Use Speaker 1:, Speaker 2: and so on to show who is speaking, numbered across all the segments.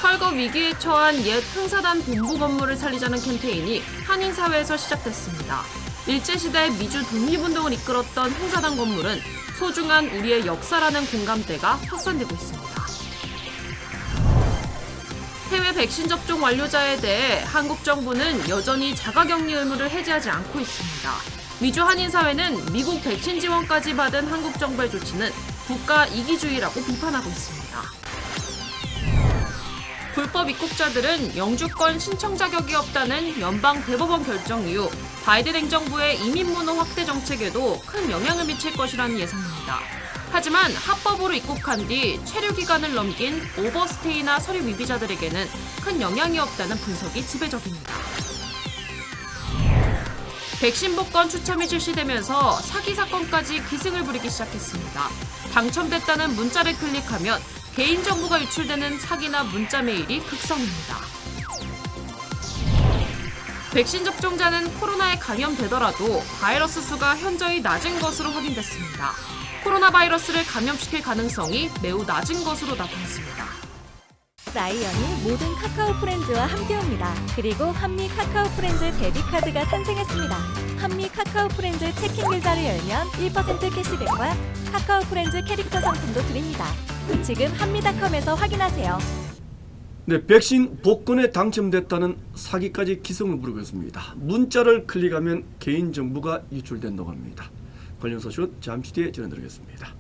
Speaker 1: 철거 위기에 처한 옛 흥사단 본부 건물을 살리자는 캠페인이 한인사회에서 시작됐습니다. 일제시대 미주 독립운동을 이끌었던 흥사단 건물은 소중한 우리의 역사라는 공감대가 확산되고 있습니다. 해외 백신 접종 완료자에 대해 한국 정부는 여전히 자가격리 의무를 해제하지 않고 있습니다. 미주 한인사회는 미국 백신 지원까지 받은 한국 정부의 조치는 국가 이기주의라고 비판하고 있습니다. 불법 입국자들은 영주권 신청 자격이 없다는 연방 대법원 결정 이후 바이든 행정부의 이민 문호 확대 정책에도 큰 영향을 미칠 것이라는 예상입니다. 하지만 합법으로 입국한 뒤 체류 기간을 넘긴 오버스테이나 서류 미비자들에게는 큰 영향이 없다는 분석이 지배적입니다. 백신 복권 추첨이 실시되면서 사기 사건까지 기승을 부리기 시작했습니다. 당첨됐다는 문자를 클릭하면 개인정보가 유출되는 사기나 문자 메일이 극성입니다. 백신 접종자는 코로나에 감염되더라도 바이러스 수가 현저히 낮은 것으로 확인됐습니다. 코로나 바이러스를 감염시킬 가능성이 매우 낮은 것으로 나타났습니다.
Speaker 2: 라이언이 모든 카카오 프렌즈와 함께옵니다. 그리고 한미 카카오 프렌즈 데뷔카드가 탄생했습니다. 한미 카카오 프렌즈 체킹 계좌를 열면 1% 캐시백과 카카오 프렌즈 캐릭터 상품도 드립니다. 지금 한미닷컴에서 확인하세요.
Speaker 3: 네, 백신 복권에 당첨됐다는 사기까지 기승을 부리고 있습니다. 문자를 클릭하면 개인정보가 유출된다고 합니다. 관련 소식은 잠시 뒤에 전해드리겠습니다.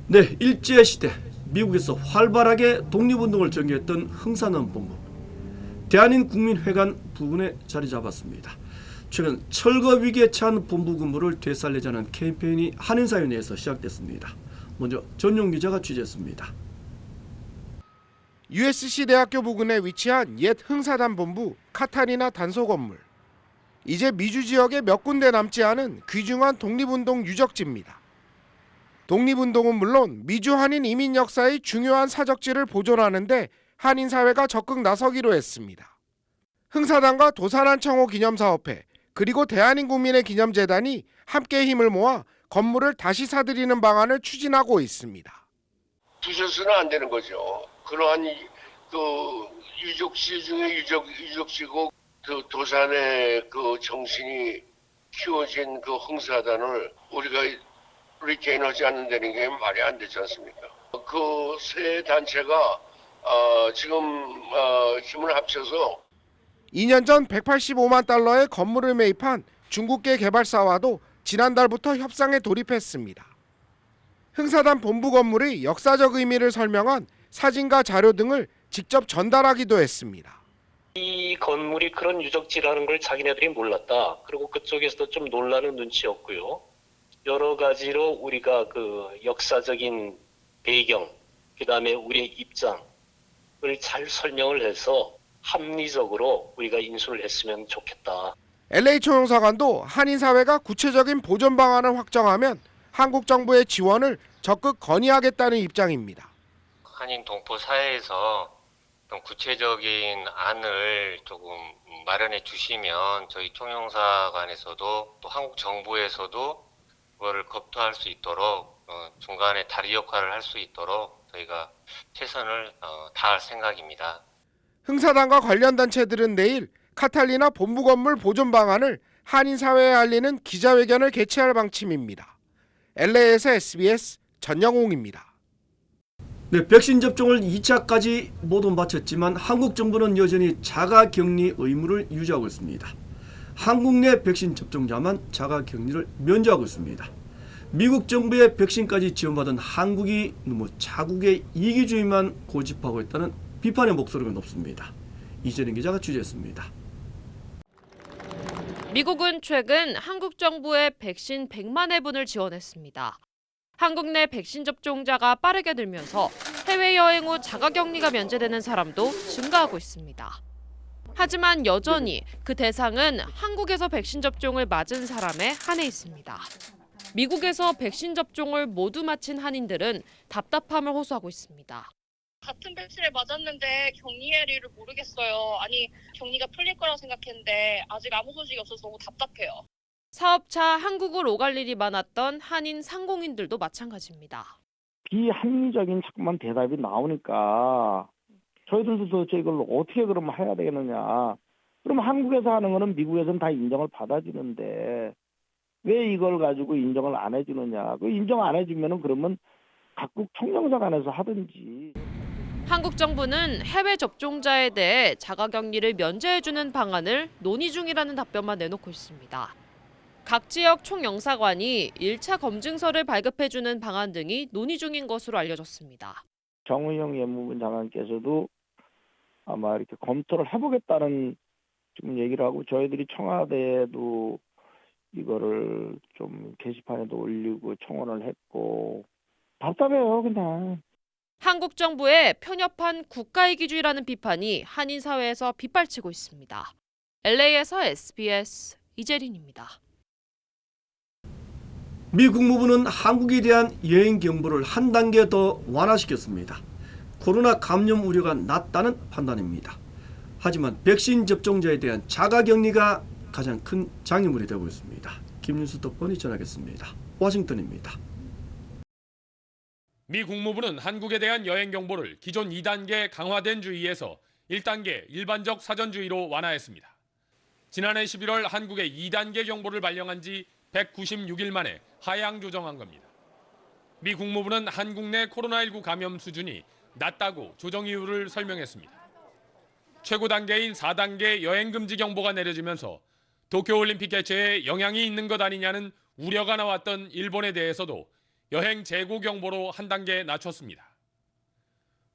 Speaker 3: 네, 일제시대 미국에서 활발하게 독립운동을 전개했던 흥사단 본부. 대한인국민회관 부근에 자리 잡았습니다. 최근 철거 위기에 처한 본부 근무를 되살리자는 캠페인이 한인사회 내에서 시작됐습니다. 먼저 전용 기자가 취재했습니다.
Speaker 4: USC 대학교 부근에 위치한 옛 흥사단 본부 카타리나 단소 건물. 이제 미주 지역에 몇 군데 남지 않은 귀중한 독립운동 유적지입니다. 독립운동은 물론 미주 한인 이민 역사의 중요한 사적지를 보존하는데 한인사회가 적극 나서기로 했습니다. 흥사단과 도산한청호 기념사업회 그리고 대한인국민의 기념재단이 함께 힘을 모아 건물을 다시 사들이는 방안을 추진하고 있습니다.
Speaker 5: 부셔서는 안 되는 거죠. 그러한 그 유적지 중에 유적지고 그 도산의 그 정신이 키워진 그 흥사단을 우리가 리테인하지 않는다는 게 말이 안 되지 않습니까? 그 세 단체가 지금 힘을 합쳐서
Speaker 4: 2년 전 185만 달러의 건물을 매입한 중국계 개발사와도 지난달부터 협상에 돌입했습니다. 흥사단 본부 건물의 역사적 의미를 설명한 사진과 자료 등을 직접 전달하기도 했습니다.
Speaker 6: 이 건물이 그런 유적지라는 걸 자기네들이 몰랐다. 그리고 그쪽에서도 좀 놀라는 눈치였고요. 여러 가지로 우리가 그 역사적인 배경, 그다음에 우리의 입장을 잘 설명을 해서 합리적으로 우리가 인수를 했으면 좋겠다.
Speaker 4: LA 총영사관도 한인사회가 구체적인 보존 방안을 확정하면 한국 정부의 지원을 적극 건의하겠다는 입장입니다.
Speaker 7: 한인 동포 사회에서 구체적인 안을 조금 마련해 주시면 저희 총영사관에서도 또 한국 정부에서도 그거를 검토할 수 있도록 중간에 다리 역할을 할 수 있도록 저희가 최선을 다할 생각입니다.
Speaker 4: 흥사단과 관련 단체들은 내일 카탈리나 본부 건물 보존 방안을 한인사회에 알리는 기자회견을 개최할 방침입니다. LA에서 SBS 전영홍입니다.
Speaker 3: 네, 백신 접종을 2차까지 모두 마쳤지만 한국 정부는 여전히 자가격리 의무를 유지하고 있습니다. 한국 내 백신 접종자만 자가격리를 면제하고 있습니다. 미국 정부의 백신까지 지원받은 한국이 너무 자국의 이기주의만 고집하고 있다는 비판의 목소리가 높습니다. 이재린 기자가 취재했습니다.
Speaker 1: 미국은 최근 한국 정부에 백신 100만 회분을 지원했습니다. 한국 내 백신 접종자가 빠르게 늘면서 해외여행 후 자가격리가 면제되는 사람도 증가하고 있습니다. 하지만 여전히 그 대상은 한국에서 백신 접종을 맞은 사람에 한해 있습니다. 미국에서 백신 접종을 모두 마친 한인들은 답답함을 호소하고 있습니다.
Speaker 8: 같은 백신을 맞았는데 격리할 이유를 모르겠어요. 아니, 격리가 풀릴 거라고 생각했는데 아직 아무 소식이 없어서 너무 답답해요.
Speaker 1: 사업차 한국을 오갈 일이 많았던 한인 상공인들도 마찬가지입니다.
Speaker 9: 비합리적인 자꾸만 대답이 나오니까 저희들도 도대체 이걸 어떻게 그러면 해야 되겠느냐. 그럼 한국에서 하는 거는 미국에서는 다 인정을 받아주는데 왜 이걸 가지고 인정을 안 해주느냐. 그 인정 안 해주면은 그러면 각국 총영사 간에서 하든지.
Speaker 1: 한국 정부는 해외 접종자에 대해 자가격리를 면제해주는 방안을 논의 중이라는 답변만 내놓고 있습니다. 각 지역 총영사관이 1차 검증서를 발급해주는 방안 등이 논의 중인 것으로 알려졌습니다.
Speaker 9: 정의용 예무부 장관께서도 아마 이렇게 검토를 해보겠다는 지금 얘기를 하고 저희들이 청와대에도 이거를 좀 게시판에도 올리고 청원을 했고 답답해요 그냥.
Speaker 1: 한국 정부의 편협한 국가이기주의라는 비판이 한인 사회에서 빗발치고 있습니다. LA에서 SBS 이재린입니다.
Speaker 3: 미 국무부는 한국에 대한 여행 경보를 한 단계 더 완화시켰습니다. 코로나 감염 우려가 낮다는 판단입니다. 하지만 백신 접종자에 대한 자가격리가 가장 큰 장애물이 되고 있습니다. 김윤수 덕분이 전하겠습니다. 워싱턴입니다.
Speaker 10: 미 국무부는 한국에 대한 여행 경보를 기존 2단계 강화된 주의에서 1단계 일반적 사전주의로 완화했습니다. 지난해 11월 한국에 2단계 경보를 발령한 지 196일 만에 하향 조정한 겁니다. 미 국무부는 한국 내 코로나19 감염 수준이 낮다고 조정 이유를 설명했습니다. 최고 단계인 4단계 여행금지 경보가 내려지면서 도쿄올림픽 개최에 영향이 있는 것 아니냐는 우려가 나왔던 일본에 대해서도 여행 재고 경보로 한 단계 낮췄습니다.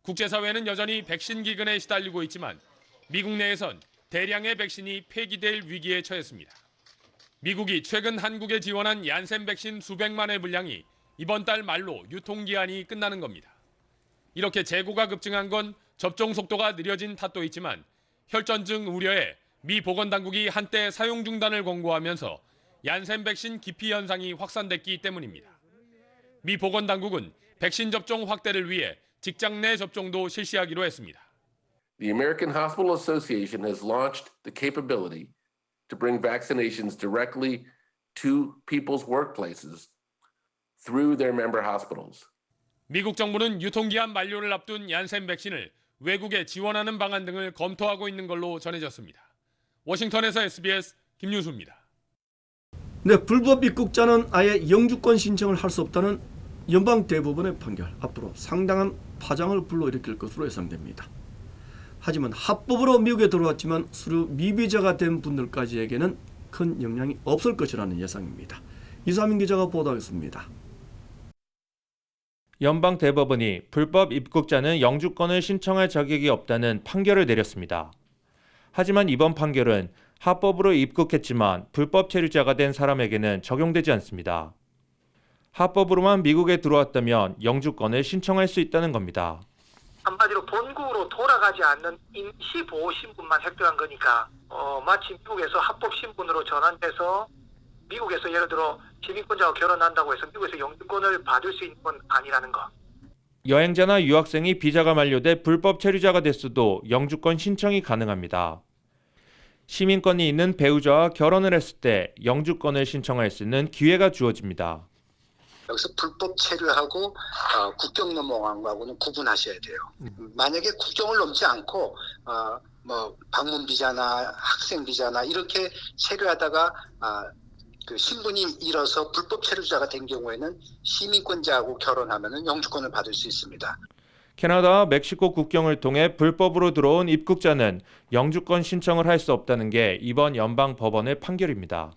Speaker 10: 국제사회는 여전히 백신 기근에 시달리고 있지만 미국 내에선 대량의 백신이 폐기될 위기에 처했습니다. 미국이 최근 한국에 지원한 얀센 백신 수백만 회 분량이 이번 달 말로 유통기한이 끝나는 겁니다. 이렇게 재고가 급증한 건 접종 속도가 느려진 탓도 있지만 혈전증 우려에 미 보건당국이 한때 사용 중단을 권고하면서 얀센 백신 기피 현상이 확산됐기 때문입니다. 미 보건당국은 백신 접종 확대를 위해 직장 내 접종도 실시하기로 했습니다.
Speaker 11: The American Hospital Association has launched the capability to bring vaccinations directly to people's workplaces through their member hospitals.
Speaker 10: 미국 정부는 유통기한 만료를 앞둔 얀센 백신을 외국에 지원하는 방안 등을 검토하고 있는 걸로 전해졌습니다. 워싱턴에서 SBS 김윤수입니다.
Speaker 3: 네, 불법 입국자는 아예 영주권 신청을 할 수 없다는 연방대법원의 판결, 앞으로 상당한 파장을 불러일으킬 것으로 예상됩니다. 하지만 합법으로 미국에 들어왔지만 수루 미비자가 된 분들까지에게는 큰 영향이 없을 것이라는 예상입니다. 이사민 기자가 보도하겠습니다.
Speaker 12: 연방대법원이 불법 입국자는 영주권을 신청할 자격이 없다는 판결을 내렸습니다. 하지만 이번 판결은 합법으로 입국했지만 불법 체류자가 된 사람에게는 적용되지 않습니다. 합법으로만 미국에 들어왔다면 영주권을 신청할 수 있다는 겁니다.
Speaker 13: 한마디로 본국으로 돌아가지 않는 임시 보호 신분만 획득한 거니까 마치 미국에서 합법 신분으로 전환돼서 미국에서 예를 들어 시민권자와 결혼한다고 해서 미국에서 영주권을 받을 수 있는 건 아니라는 거.
Speaker 12: 여행자나 유학생이 비자가 만료돼 불법 체류자가 됐어도 영주권 신청이 가능합니다. 시민권이 있는 배우자와 결혼을 했을 때 영주권을 신청할 수 있는 기회가 주어집니다.
Speaker 14: 여기서 불법 체류하고 국경 넘어간 거하고는 구분하셔야 돼요. 만약에 국경을 넘지 않고 방문 비자나 학생 비자나 이렇게 체류하다가 그 신분이 잃어서 불법 체류자가 된 경우에는 시민권자하고 결혼하면은 영주권을 받을 수 있습니다.
Speaker 12: 캐나다와 멕시코 국경을 통해 불법으로 들어온 입국자는 영주권 신청을 할 수 없다는 게 이번 연방법원의 판결입니다.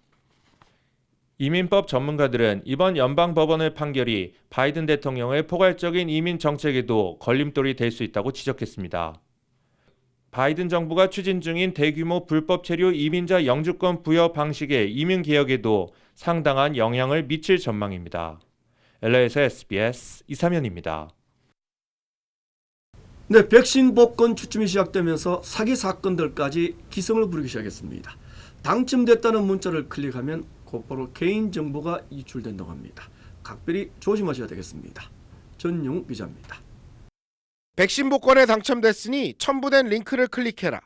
Speaker 12: 이민법 전문가들은 이번 연방법원의 판결이 바이든 대통령의 포괄적인 이민 정책에도 걸림돌이 될 수 있다고 지적했습니다. 바이든 정부가 추진 중인 대규모 불법 체류 이민자 영주권 부여 방식의 이민 개혁에도 상당한 영향을 미칠 전망입니다. LA에서 SBS 이사면입니다.
Speaker 3: 네, 백신 복권 추첨이 시작되면서 사기 사건들까지 기승을 부리기 시작했습니다. 당첨됐다는 문자를 클릭하면 곧바로 개인정보가 유출된다고 합니다. 각별히 조심하셔야 되겠습니다. 전용 기자입니다.
Speaker 4: 백신 복권에 당첨됐으니 첨부된 링크를 클릭해라.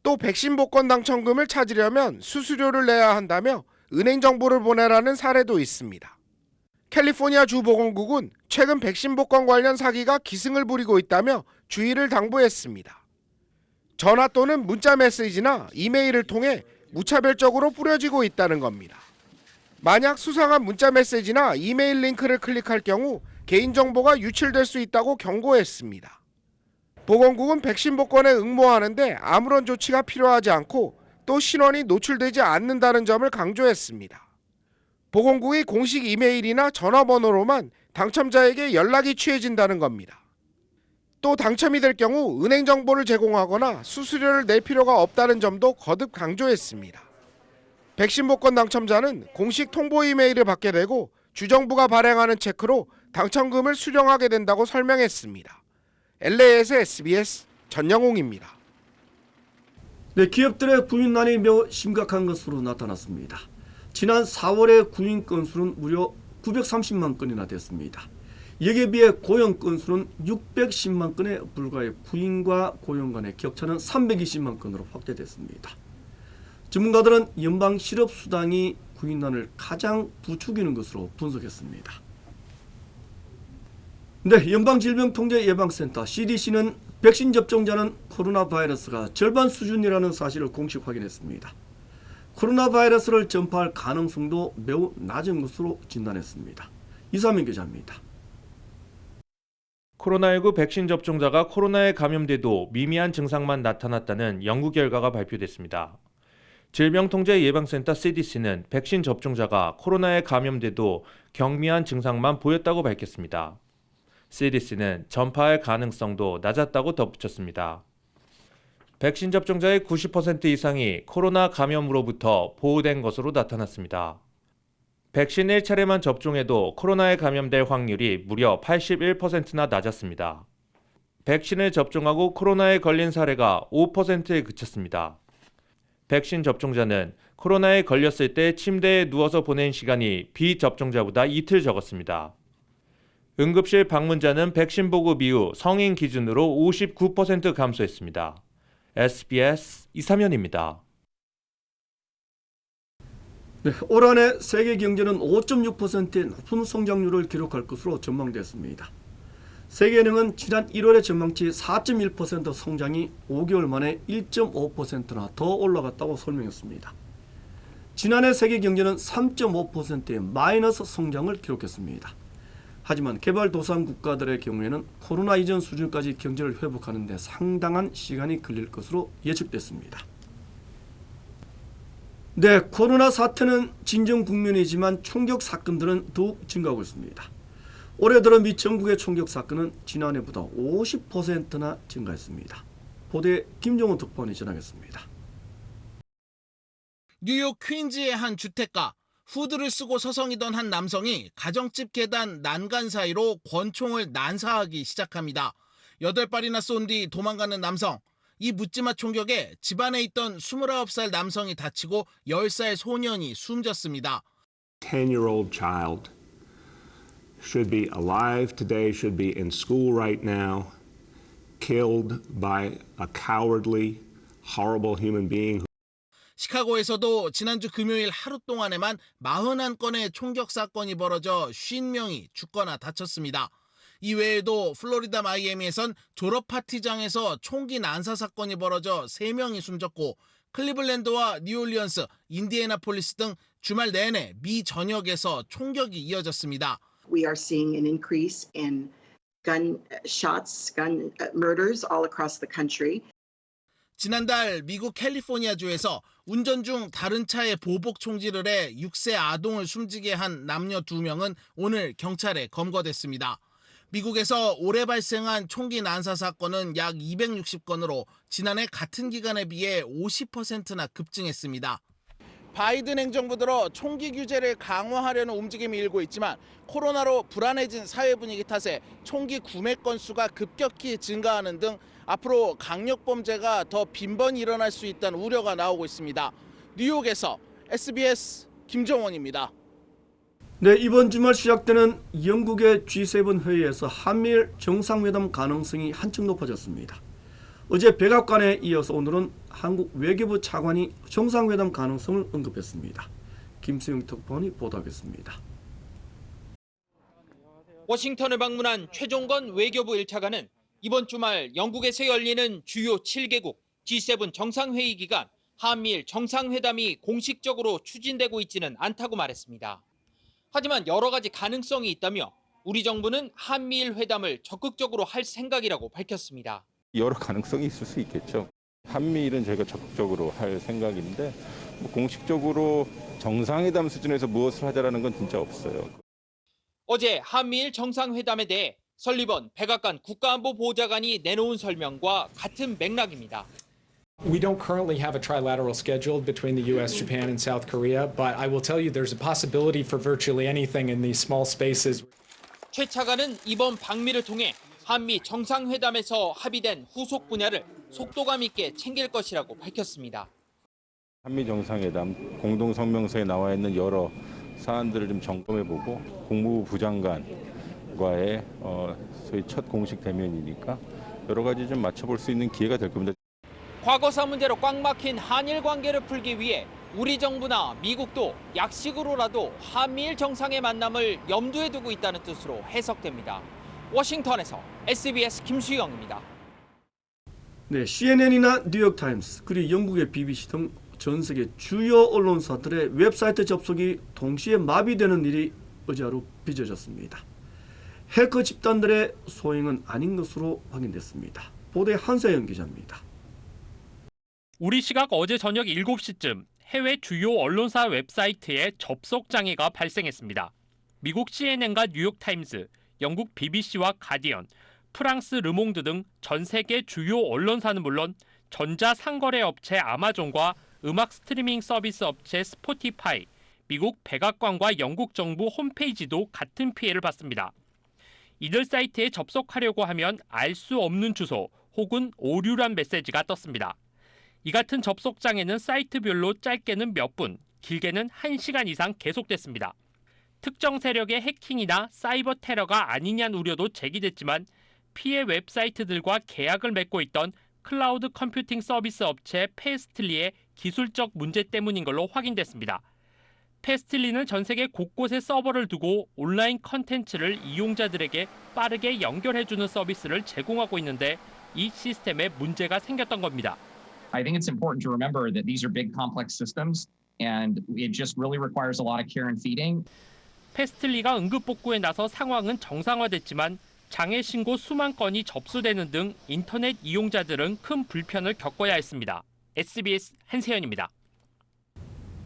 Speaker 4: 또 백신 복권 당첨금을 찾으려면 수수료를 내야 한다며 은행 정보를 보내라는 사례도 있습니다. 캘리포니아 주 보건국은 최근 백신 복권 관련 사기가 기승을 부리고 있다며 주의를 당부했습니다. 전화 또는 문자 메시지나 이메일을 통해 무차별적으로 뿌려지고 있다는 겁니다. 만약 수상한 문자 메시지나 이메일 링크를 클릭할 경우 개인정보가 유출될 수 있다고 경고했습니다. 보건국은 백신 복권에 응모하는데 아무런 조치가 필요하지 않고 또 신원이 노출되지 않는다는 점을 강조했습니다. 보건국의 공식 이메일이나 전화번호로만 당첨자에게 연락이 취해진다는 겁니다. 또 당첨이 될 경우 은행 정보를 제공하거나 수수료를 낼 필요가 없다는 점도 거듭 강조했습니다. 백신 복권 당첨자는 공식 통보 이메일을 받게 되고 주정부가 발행하는 체크로 당첨금을 수령하게 된다고 설명했습니다. LA에서 SBS 전영웅입니다.
Speaker 3: 네, 기업들의 구인난이 매우 심각한 것으로 나타났습니다. 지난 4월의 구인 건수는 무려 930만 건이나 됐습니다. 여기에 비해 고용 건수는 610만 건에 불과해 구인과 고용 간의 격차는 320만 건으로 확대됐습니다. 전문가들은 연방 실업수당이 구인난을 가장 부추기는 것으로 분석했습니다. 네, 연방질병통제예방센터 CDC는 백신 접종자는 코로나 바이러스가 절반 수준이라는 사실을 공식 확인했습니다. 코로나 바이러스를 전파할 가능성도 매우 낮은 것으로 진단했습니다. 이사민 기자입니다.
Speaker 12: 코로나19 백신 접종자가 코로나에 감염돼도 미미한 증상만 나타났다는 연구 결과가 발표됐습니다. 질병통제예방센터 CDC는 백신 접종자가 코로나에 감염돼도 경미한 증상만 보였다고 밝혔습니다. CDC는 전파할 가능성도 낮았다고 덧붙였습니다. 백신 접종자의 90% 이상이 코로나 감염으로부터 보호된 것으로 나타났습니다. 백신 1차례만 접종해도 코로나에 감염될 확률이 무려 81%나 낮았습니다. 백신을 접종하고 코로나에 걸린 사례가 5%에 그쳤습니다. 백신 접종자는 코로나에 걸렸을 때 침대에 누워서 보낸 시간이 비접종자보다 이틀 적었습니다. 응급실 방문자는 백신 보급 이후 성인 기준으로 59% 감소했습니다. SBS 이삼현입니다.
Speaker 3: 네, 올 한해 세계 경제는 5.6%의 높은 성장률을 기록할 것으로 전망됐습니다. 세계은행은 지난 1월의 전망치 4.1% 성장이 5개월 만에 1.5%나 더 올라갔다고 설명했습니다. 지난해 세계 경제는 3.5%의 마이너스 성장을 기록했습니다. 하지만 개발도상 국가들의 경우에는 코로나 이전 수준까지 경제를 회복하는 데 상당한 시간이 걸릴 것으로 예측됐습니다. 네, 코로나 사태는 진정 국면이지만 총격 사건들은 더욱 증가하고 있습니다. 올해 들어 미 전국의 총격 사건은 지난해보다 50%나 증가했습니다. 보도에 김종훈 특파원이 전하겠습니다.
Speaker 15: 뉴욕 퀸즈의 한 주택가, 후드를 쓰고 서성이던 한 남성이 가정집 계단 난간 사이로 권총을 난사하기 시작합니다. 8발이나 쏜 뒤 도망가는 남성. 이 묻지마 총격에 집안에 있던 29살 남성이 다치고 10살 소년이 숨졌습니다.
Speaker 16: 10-year-old child should be alive today, should be in school right now, killed by a cowardly, horrible human being.
Speaker 15: 시카고에서도 지난주 금요일 하루 동안에만 41건의 총격 사건이 벌어져 50명이 죽거나 다쳤습니다. 이 외에도 플로리다 마이애미에선 졸업 파티장에서 총기 난사 사건이 벌어져 3명이 숨졌고 클리블랜드와 뉴올리언스, 인디애나폴리스 등 주말 내내 미 전역에서 총격이 이어졌습니다.
Speaker 17: We are seeing an increase in gun murders all across the country.
Speaker 15: 지난달 미국 캘리포니아주에서 운전 중 다른 차에 보복 총질을 해 6세 아동을 숨지게 한 남녀 2명은 오늘 경찰에 검거됐습니다. 미국에서 올해 발생한 총기 난사 사건은 약 260건으로 지난해 같은 기간에 비해 50%나 급증했습니다. 바이든 행정부 들어 총기 규제를 강화하려는 움직임이 일고 있지만 코로나로 불안해진 사회 분위기 탓에 총기 구매 건수가 급격히 증가하는 등 앞으로 강력 범죄가 더 빈번히 일어날 수 있다는 우려가 나오고 있습니다. 뉴욕에서 SBS 김정원입니다.
Speaker 3: 네, 이번 주말 시작되는 영국의 G7 회의에서 한미일 정상회담 가능성이 한층 높아졌습니다. 어제 백악관에 이어서 오늘은 한국 외교부 차관이 정상회담 가능성을 언급했습니다. 김수영 특파원이 보도하겠습니다.
Speaker 18: 워싱턴을 방문한 최종건 외교부 1차관은 이번 주말 영국에서 열리는 주요 7개국 G7 정상회의 기간 한미일 정상회담이 공식적으로 추진되고 있지는 않다고 말했습니다. 하지만 여러 가지 가능성이 있다며 우리 정부는 한미일 회담을 적극적으로 할 생각이라고 밝혔습니다.
Speaker 19: 여러 가능성이 있을 수 있겠죠. 한미일은 저희가 적극적으로 할 생각인데 공식적으로 정상회담 수준에서 무엇을 하자라는 건 진짜 없어요.
Speaker 18: 어제 한미일 정상회담에 대해 설리번 백악관 국가안보보좌관이 내놓은 설명과 같은 맥락입니다.
Speaker 20: We don't currently have a trilateral scheduled between the U.S., Japan, and South Korea, but I will tell you there's a possibility for virtually anything in these small spaces.
Speaker 18: 최 차관은 이번 방미를 통해 한미 정상회담에서 합의된 후속 분야를 속도감 있게 챙길 것이라고 밝혔습니다.
Speaker 19: 한미 정상회담 공동성명서에 나와 있는 여러 사안들을 좀 점검해보고 국무부 부장관과의 소위 첫 공식 대면이니까 여러 가지 좀 맞춰볼 수 있는 기회가 될 겁니다.
Speaker 18: 과거사 문제로 꽉 막힌 한일 관계를 풀기 위해 우리 정부나 미국도 약식으로라도 한미일 정상의 만남을 염두에 두고 있다는 뜻으로 해석됩니다. 워싱턴에서 SBS 김수영입니다.
Speaker 3: 네, CNN이나 뉴욕타임스 그리고 영국의 BBC 등 전 세계 주요 언론사들의 웹사이트 접속이 동시에 마비되는 일이 어제 하루 빚어졌습니다. 해커 집단들의 소행은 아닌 것으로 확인됐습니다. 보도에 한세영 기자입니다.
Speaker 21: 우리 시각 어제 저녁 7시쯤 해외 주요 언론사 웹사이트에 접속 장애가 발생했습니다. 미국 CNN과 뉴욕타임스, 영국 BBC와 가디언, 프랑스 르몽드 등 전 세계 주요 언론사는 물론 전자상거래 업체 아마존과 음악 스트리밍 서비스 업체 스포티파이, 미국 백악관과 영국 정부 홈페이지도 같은 피해를 봤습니다. 이들 사이트에 접속하려고 하면 알 수 없는 주소 혹은 오류란 메시지가 떴습니다. 이 같은 접속 장애는 사이트별로 짧게는 몇 분, 길게는 1시간 이상 계속됐습니다. 특정 세력의 해킹이나 사이버 테러가 아니냐는 우려도 제기됐지만 피해 웹사이트들과 계약을 맺고 있던 클라우드 컴퓨팅 서비스 업체 페스틀리의 기술적 문제 때문인 걸로 확인됐습니다. 페스틀리는 전 세계 곳곳에 서버를 두고 온라인 컨텐츠를 이용자들에게 빠르게 연결해주는 서비스를 제공하고 있는데 이 시스템에 문제가 생겼던 겁니다.
Speaker 22: I think it's important to remember that these are big complex systems and it just really requires a lot of care and feeding.
Speaker 21: 페스틀리가 응급복구에 나서 상황은 정상화됐지만 장애 신고 수만 건이 접수되는 등 인터넷 이용자들은 큰 불편을 겪어야 했습니다. SBS 한세현입니다.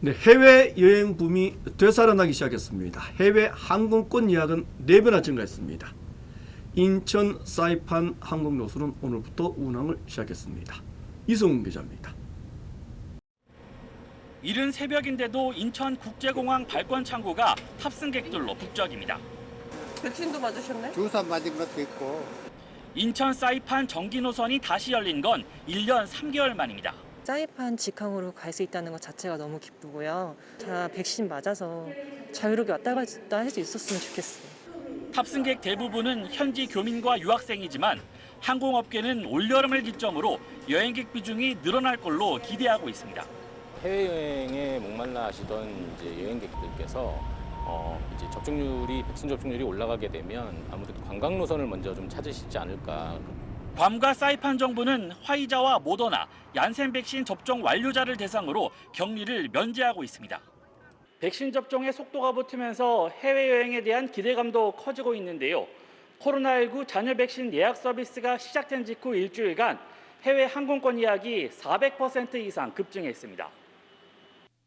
Speaker 3: 네, 해외 여행 붐이 되살아나기 시작했습니다. 해외 항공권 예약은 4배나 증가했습니다. 인천 사이판 항공노선은 오늘부터 운항을 시작했습니다. 이성훈 기자입니다.
Speaker 23: 이른 새벽인데도 인천국제공항 발권 창구가 탑승객들로 북적입니다.
Speaker 24: 백신도 맞으셨네?
Speaker 25: 주사 맞은 것도 있고.
Speaker 23: 인천 사이판 정기 노선이 다시 열린 건 1년 3개월 만입니다.
Speaker 24: 사이판 직항으로 갈 수 있다는 것 자체가 너무 기쁘고요. 다 백신 맞아서 자유롭게 왔다 갔다 할 수 있었으면 좋겠어요.
Speaker 23: 탑승객 대부분은 현지 교민과 유학생이지만 항공업계는 올여름을 기점으로 여행객 비중이 늘어날 걸로 기대하고 있습니다.
Speaker 26: 해외여행에 목말라 하시던 이제 여행객들께서 이제 백신 접종률이 올라가게 되면 아무래도 관광 노선을 먼저 좀 찾으시지 않을까.
Speaker 23: 괌과 사이판 정부는 화이자와 모더나, 얀센 백신 접종 완료자를 대상으로 격리를 면제하고 있습니다. 백신 접종의 속도가 붙으면서 해외여행에 대한 기대감도 커지고 있는데요. 코로나19 잔여 백신 예약 서비스가 시작된 직후 일주일간 해외 항공권 예약이 400% 이상 급증했습니다.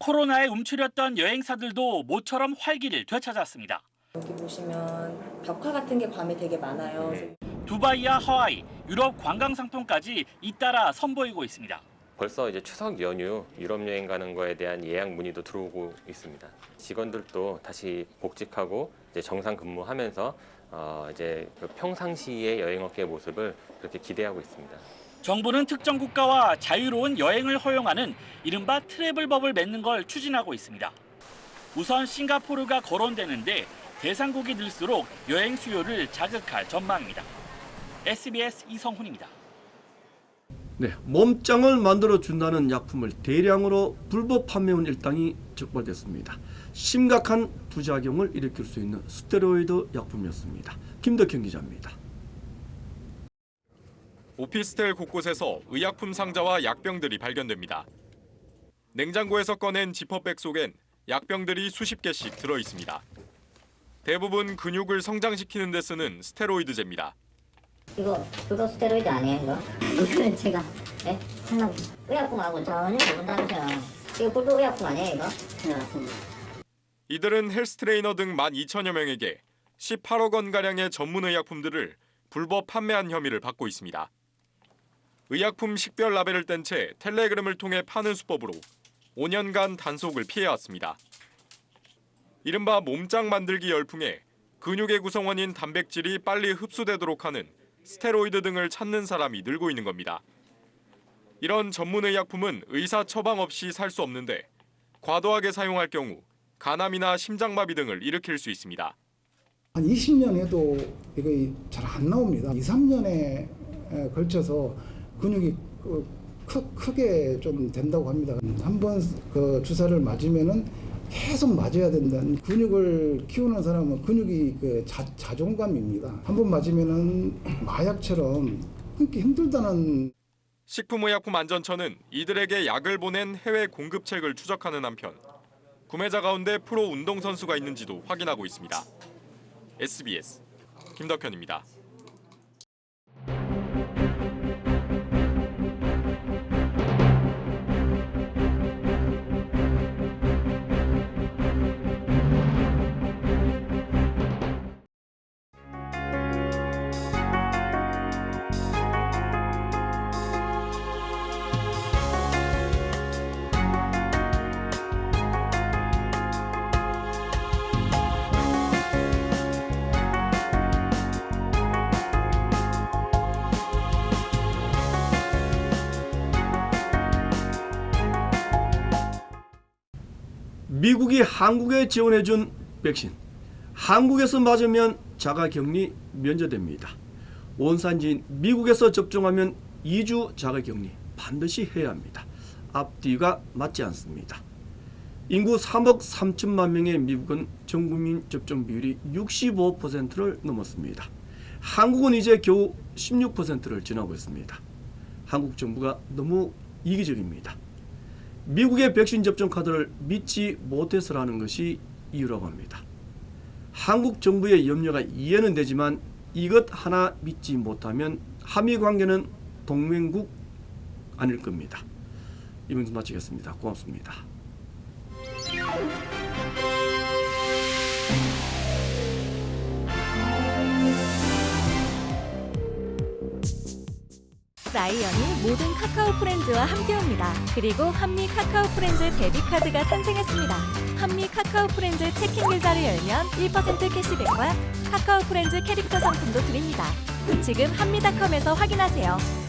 Speaker 23: 코로나에 움츠렸던 여행사들도 모처럼 활기를 되찾았습니다.
Speaker 24: 여기 보시면 벽화 같은 게 괌에 되게 많아요.
Speaker 23: 두바이와 하와이, 유럽 관광 상품까지 잇따라 선보이고 있습니다.
Speaker 7: 벌써 이제 추석 연휴 유럽 여행 가는 거에 대한 예약 문의도 들어오고 있습니다. 직원들도 다시 복직하고 이제 정상 근무하면서 이제 그 평상시의 여행업계의 모습을 그렇게 기대하고 있습니다.
Speaker 23: 정부는 특정 국가와 자유로운 여행을 허용하는 이른바 트래블법을 맺는 걸 추진하고 있습니다. 우선 싱가포르가 거론되는데 대상국이 늘수록 여행 수요를 자극할 전망입니다. SBS 이성훈입니다.
Speaker 3: 네, 몸짱을 만들어 준다는 약품을 대량으로 불법 판매한 일당이 적발됐습니다. 심각한 부작용을 일으킬 수 있는 스테로이드 약품이었습니다. 김덕현 기자입니다.
Speaker 2: 오피스텔 곳곳에서 의약품 상자와 약병들이 발견됩니다. 냉장고에서 꺼낸 지퍼백 속엔 약병들이 수십 개씩 들어 있습니다. 대부분 근육을 성장시키는 데 쓰는 스테로이드제입니다.
Speaker 5: 그거 스테로이드 아니에요, 이거? 이거는 제가, 예? 상당 의약품하고 전혀 다르다면서요. 이거 불법 의약품 아니에요, 이거? 네, 맞습니다.
Speaker 2: 이들은 헬스 트레이너 등 12,000여 명에게 18억 원가량의 전문 의약품들을 불법 판매한 혐의를 받고 있습니다. 의약품 식별 라벨을 뗀 채 텔레그램을 통해 파는 수법으로 5년간 단속을 피해왔습니다. 이른바 몸짱 만들기 열풍에 근육의 구성원인 단백질이 빨리 흡수되도록 하는 스테로이드 등을 찾는 사람이 늘고 있는 겁니다. 이런 전문 의약품은 의사 처방 없이 살 수 없는데 과도하게 사용할 경우 간암이나 심장마비 등을 일으킬 수 있습니다.
Speaker 6: 한 20년 해도 이거 잘 안 나옵니다. 2, 3년에 걸쳐서 근육이 크게 좀 된다고 합니다. 한번 그 주사를 맞으면은 계속 맞아야 된다는, 근육을 키우는 사람은 근육이 그 자존감입니다. 한번 맞으면은 마약처럼 끊기 힘들다는.
Speaker 2: 식품의약품안전처는 이들에게 약을 보낸 해외 공급책을 추적하는 한편 구매자 가운데 프로 운동선수가 있는지도 확인하고 있습니다. SBS 김덕현입니다.
Speaker 3: 미국이 한국에 지원해준 백신. 한국에서 맞으면 자가격리 면제됩니다. 원산지인 미국에서 접종하면 2주 자가격리 반드시 해야 합니다. 앞뒤가 맞지 않습니다. 인구 3억 3천만 명의 미국은 전국민 접종 비율이 65%를 넘었습니다. 한국은 이제 겨우 16%를 지나고 있습니다. 한국 정부가 너무 이기적입니다. 미국의 백신 접종 카드를 믿지 못해서라는 것이 이유라고 합니다. 한국 정부의 염려가 이해는 되지만 이것 하나 믿지 못하면 한미 관계는 동맹국 아닐 겁니다. 이번 주 마치겠습니다. 고맙습니다.
Speaker 8: 라이언이 모든 카카오 프렌즈와 함께옵니다. 그리고 한미 카카오 프렌즈 데뷔카드가 탄생했습니다. 한미 카카오 프렌즈 체킹 계좌를 열면 1% 캐시백과 카카오 프렌즈 캐릭터 상품도 드립니다. 지금 한미닷컴에서 확인하세요.